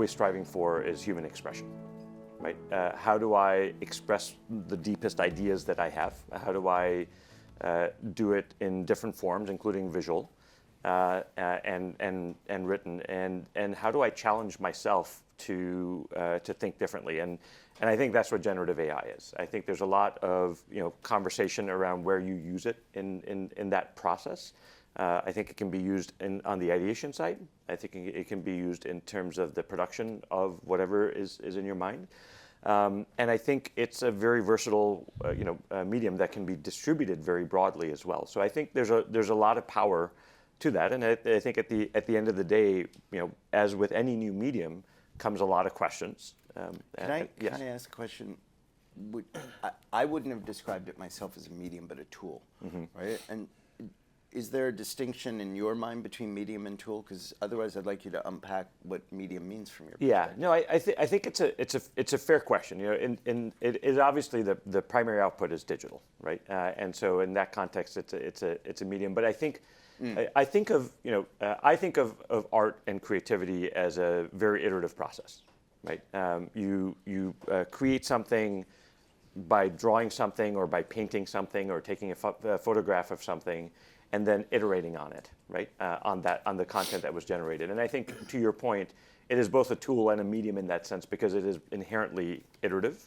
always striving for is human expression, right? How do I express the deepest ideas that I have? How do I do it in different forms, including visual and written? And how do I challenge myself to think differently? And I think that's what generative AI is. I think there's a lot of conversation around where you use it in that process. I think it can be used on the ideation side. I think it can be used in terms of the production of whatever is in your mind. And I think it's a very versatile medium that can be distributed very broadly as well. So I think there's a lot of power to that. And I think at the end of the day, as with any new medium, comes a lot of questions. Can I ask a question? I wouldn't have described it myself as a medium, but a tool, right? And is there a distinction in your mind between medium and tool? Because otherwise, I'd like you to unpack what medium means from your perspective. Yeah, no, I think it's a fair question. And it is obviously the primary output is digital, right? And so in that context, it's a medium. But I think I think of art and creativity as a very iterative process, right? You create something by drawing something or by painting something or taking a photograph of something, and then iterating on it, right? On the content that was generated. And I think, to your point, it is both a tool and a medium in that sense because it is inherently iterative,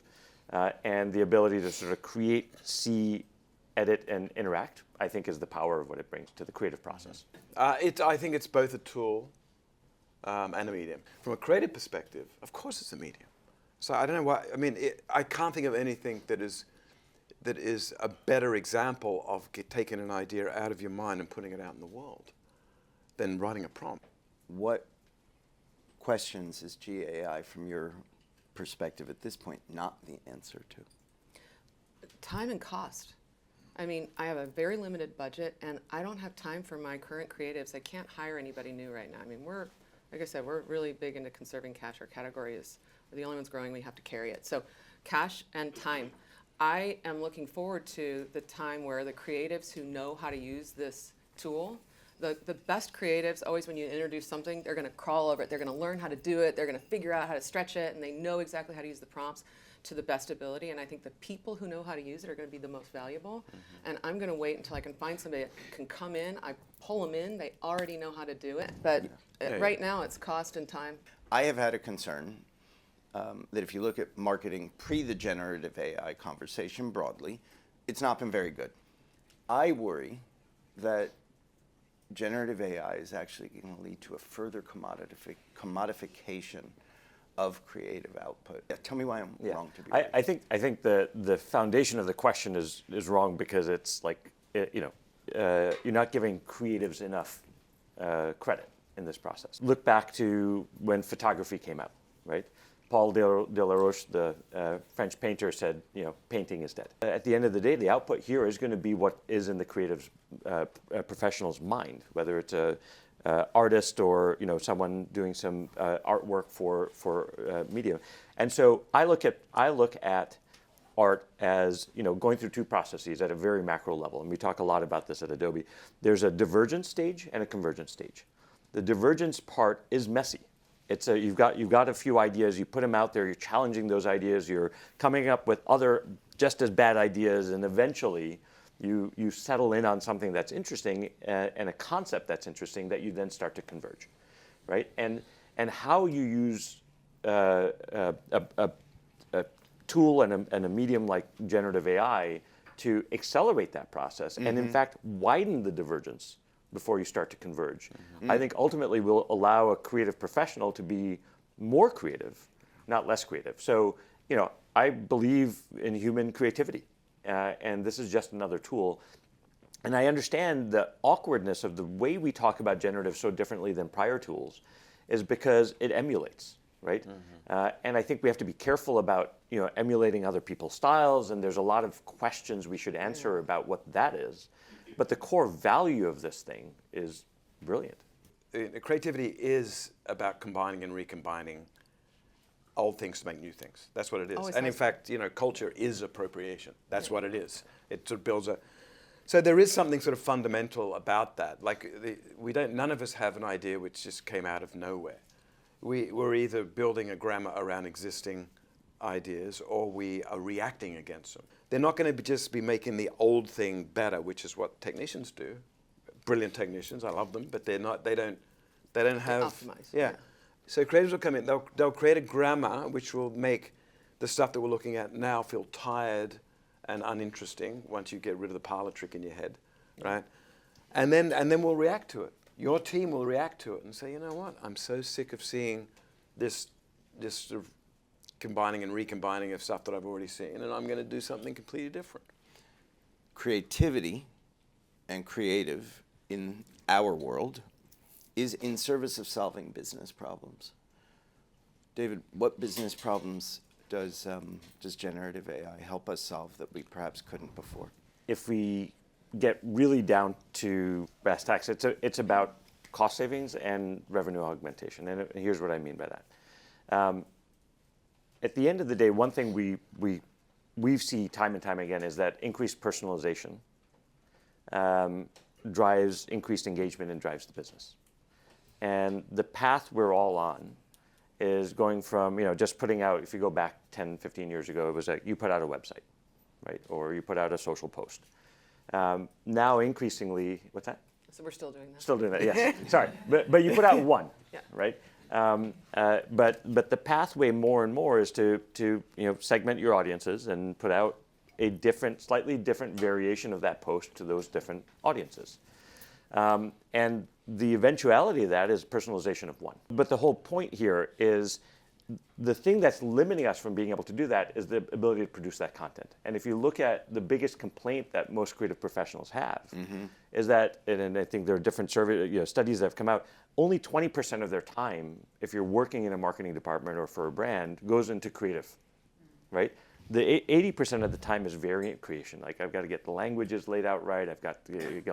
and the ability to sort of create, see, edit, and interact, I think, is the power of what it brings to the creative process. I think it's both a tool and a medium. From a creative perspective, of course, it's a medium. So I don't know why. I mean, I can't think of anything that is a better example of taking an idea out of your mind and putting it out in the world than writing a prompt. What questions is GAI, from your perspective at this point, not the answer to? Time and cost. I mean, I have a very limited budget, and I don't have time for my current creatives. I can't hire anybody new right now. I mean, like I said, we're really big into conserving cash. Our category is, we're the only ones growing. We have to carry it. So cash and time. I am looking forward to the time where the creatives who know how to use this tool, the best creatives, always when you introduce something, they're going to crawl over it. They're going to learn how to do it. They're going to figure out how to stretch it, and they know exactly how to use the prompts to the best ability. And I think the people who know how to use it are going to be the most valuable. And I'm going to wait until I can find somebody that can come in. I pull them in. They already know how to do it. But right now, it's cost and time. I have had a concern that if you look at marketing pre the generative AI conversation broadly, it's not been very good. I worry that generative AI is actually going to lead to a further commodification of creative output. Tell me why I'm wrong to be right. I think the foundation of the question is wrong because it's like, you're not giving creatives enough credit in this process. Look back to when photography came out, right? Paul Delaroche, the French painter, said, painting is dead. At the end of the day, the output here is going to be what is in the creative professional's mind, whether it's a artist or someone doing some artwork for media. And so I look at art as going through two processes at a very macro level, and we talk a lot about this at Adobe. There's a divergence stage and a convergence stage. The divergence part is messy. It's you've got a few ideas, you put them out there, you're challenging those ideas, you're coming up with other just as bad ideas, and eventually you settle in on something that's interesting and a concept that's interesting that you then start to converge, right? And how you use a tool and a medium like generative AI to accelerate that process and in fact widen the divergence before you start to converge, I think ultimately will allow a creative professional to be more creative, not less creative. So, I believe in human creativity, and this is just another tool. And I understand the awkwardness of the way we talk about generative so differently than prior tools is because it emulates, right? And I think we have to be careful about, emulating other people's styles, and there's a lot of questions we should answer about what that is. But the core value of this thing is brilliant. Creativity is about combining and recombining old things to make new things. That's what it is. And in fact, culture is appropriation. That's what it is. It sort of builds a... So there is something sort of fundamental about that. Like, none of us have an idea which just came out of nowhere. we're either building a grammar around existing ideas or we are reacting against them. They're not going to just be making the old thing better, which is what technicians do. Brilliant technicians, I love them, but they're not. They don't have. optimize, Yeah. yeah. So creatives will come in. They'll create a grammar which will make the stuff that we're looking at now feel tired and uninteresting once you get rid of the parlor trick in your head, right? And then we'll react to it. Your team will react to it and say, you know what? I'm so sick of seeing this sort of combining and recombining of stuff that I've already seen, and I'm going to do something completely different. Creativity and creative in our world is in service of solving business problems. David, what business problems does generative AI help us solve that we perhaps couldn't before? If we get really down to brass tacks, it's about cost savings and revenue augmentation. And here's what I mean by that. At the end of the day, one thing we see time and time again is that increased personalization drives increased engagement and drives the business. And the path we're all on is going from, just putting out, if you go back 10, 15 years ago, it was like you put out a website, right? Or you put out a social post. Now increasingly, what's that? So we're still doing that. Still doing that, yes. Sorry, but you put out one, Yeah. right? But the pathway more and more is to segment your audiences and put out a slightly different variation of that post to those different audiences. And the eventuality of that is personalization of one. But the whole point here is the thing that's limiting us from being able to do that is the ability to produce that content. And if you look at the biggest complaint that most creative professionals have, is that, and I think there are different studies that have come out, only 20% of their time, if you're working in a marketing department or for a brand, goes into creative, right? The 80% of the time is variant creation. Like I've got to get the languages laid out right. I've got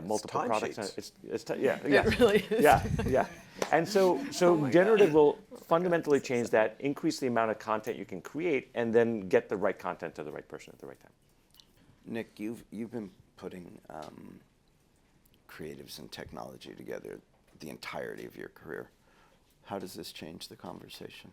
multiple products. Yeah, It really is. Yeah. And so generative will fundamentally change that, increase the amount of content you can create, and then get the right content to the right person at the right time. Nick, you've been putting creatives and technology together the entirety of your career. How does this change the conversation?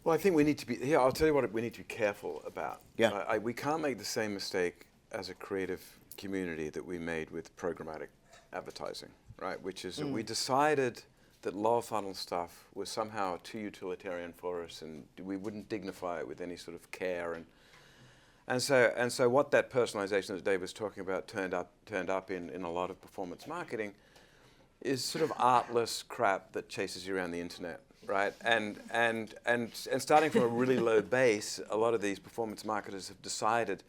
Well, I think we need to be, here, I'll tell you what we need to be careful about. Yeah. We can't make the same mistake as a creative community that we made with programmatic advertising, right? Which is that we decided that lower funnel stuff was somehow too utilitarian for us and we wouldn't dignify it with any sort of care. And so what that personalization that Dave was talking about turned up in a lot of performance marketing is sort of artless crap that chases you around the internet. Right, and starting from a really low base, a lot of these performance marketers have decided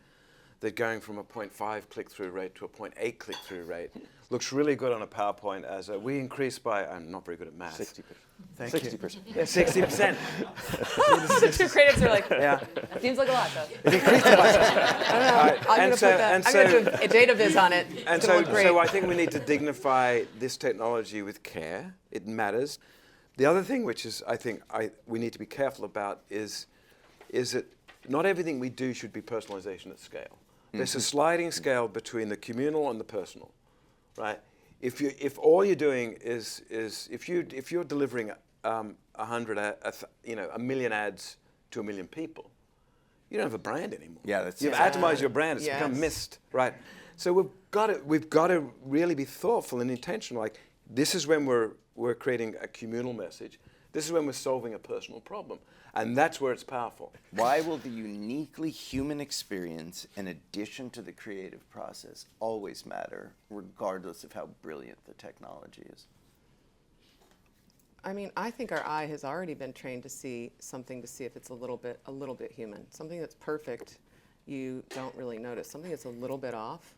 that going from a 0.5 click-through rate to a 0.8 click-through rate looks really good on a PowerPoint as we increase by, I'm not very good at math. 60%. Thank 60%. you. Yeah, 60%. The two creatives are like, Yeah. that seems like a lot, though. It increased a lot. I'm going to put a data viz on it. And It's gonna look great. so I think we need to dignify this technology with care. It matters. The other thing which is I think we need to be careful about is that not everything we do should be personalization at scale. There's a sliding scale between the communal and the personal, right? If all you're doing is if you're delivering 1 million ads to 1 million people, you don't have a brand anymore. Yeah, that's You've it. atomized your brand. It's become mist, right? So we've got to really be thoughtful and intentional. Like this is when we're creating a communal message. This is when we're solving a personal problem. And that's where it's powerful. Why will the uniquely human experience, in addition to the creative process, always matter, regardless of how brilliant the technology is? I mean, I think our eye has already been trained to see something to see if it's a little bit human. Something that's perfect, you don't really notice. Something that's a little bit off,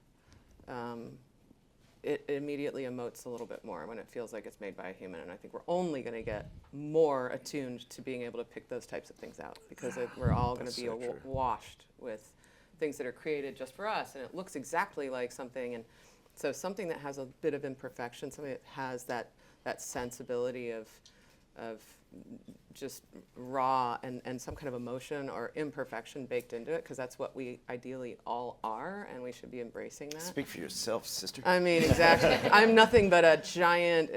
it immediately emotes a little bit more when it feels like it's made by a human. And I think we're only going to get more attuned to being able to pick those types of things out because we're all going to be washed with things that are created just for us. And it looks exactly like something. And so something that has a bit of imperfection, something that has that sensibility of just raw and some kind of emotion or imperfection baked into it, because that's what we ideally all are, and we should be embracing that. Speak for yourself, sister. I mean, exactly. I'm nothing but a giant,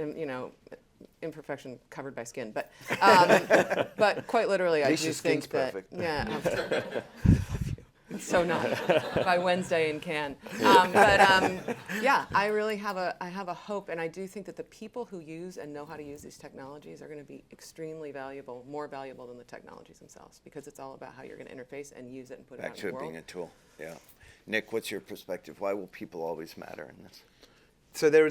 imperfection covered by skin, but quite literally, I do Lisa's skin's think that perfect. yeah. So not by Wednesday in Cannes. Yeah, I really have a hope, and I do think that the people who use and know how to use these technologies are going to be extremely valuable, more valuable than the technologies themselves, because it's all about how you're going to interface and use it and put it Back out to in the it world. being a tool. Yeah. Nick, what's your perspective? Why will people always matter in this? So there are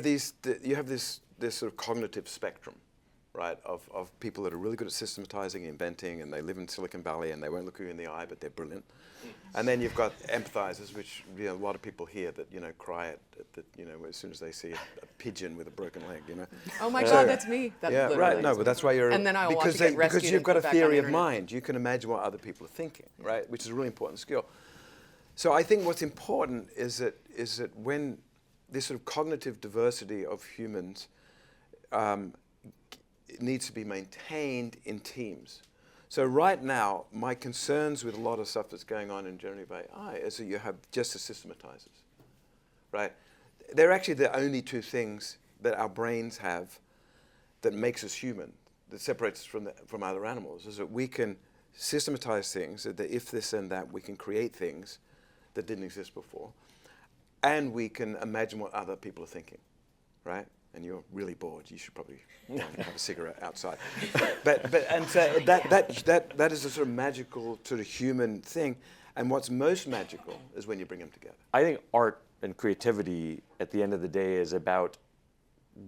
you have this sort of cognitive spectrum, right, of people that are really good at systematizing, inventing, and they live in Silicon Valley and they won't look you in the eye, but they're brilliant. And then you've got empathizers, which a lot of people here that cry at as soon as they see a pigeon with a broken leg, Oh my God, that's me. That Yeah, literally right. No, is but me. that's why you're And then I will watch it get rescued because you've and got put a back on theory the of internet. mind. You can imagine what other people are thinking, right? Which is a really important skill. So I think what's important is that when this sort of cognitive diversity of humans it needs to be maintained in teams. So right now, my concerns with a lot of stuff that's going on in generative AI is that you have just the systematizers, right? They're actually the only two things that our brains have that makes us human, that separates us from other animals, is that we can systematize things, that if this and that, we can create things that didn't exist before, and we can imagine what other people are thinking, right? And you're really bored. You should probably go and have a cigarette outside. And so that is a sort of magical, sort of human thing. And what's most magical is when you bring them together. I think art and creativity at the end of the day is about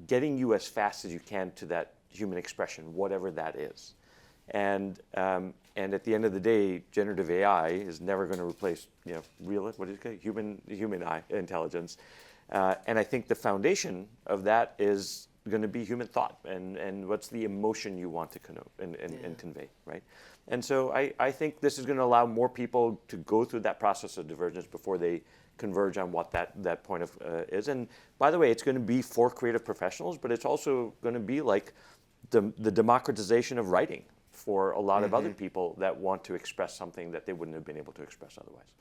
getting you as fast as you can to that human expression, whatever that is. And at the end of the day, generative AI is never going to replace human eye intelligence. And I think the foundation of that is going to be human thought and what's the emotion you want to connote and convey, right? And so I think this is going to allow more people to go through that process of divergence before they converge on what that point of is. And by the way, it's going to be for creative professionals, but it's also going to be like the democratization of writing for a lot of other people that want to express something that they wouldn't have been able to express otherwise.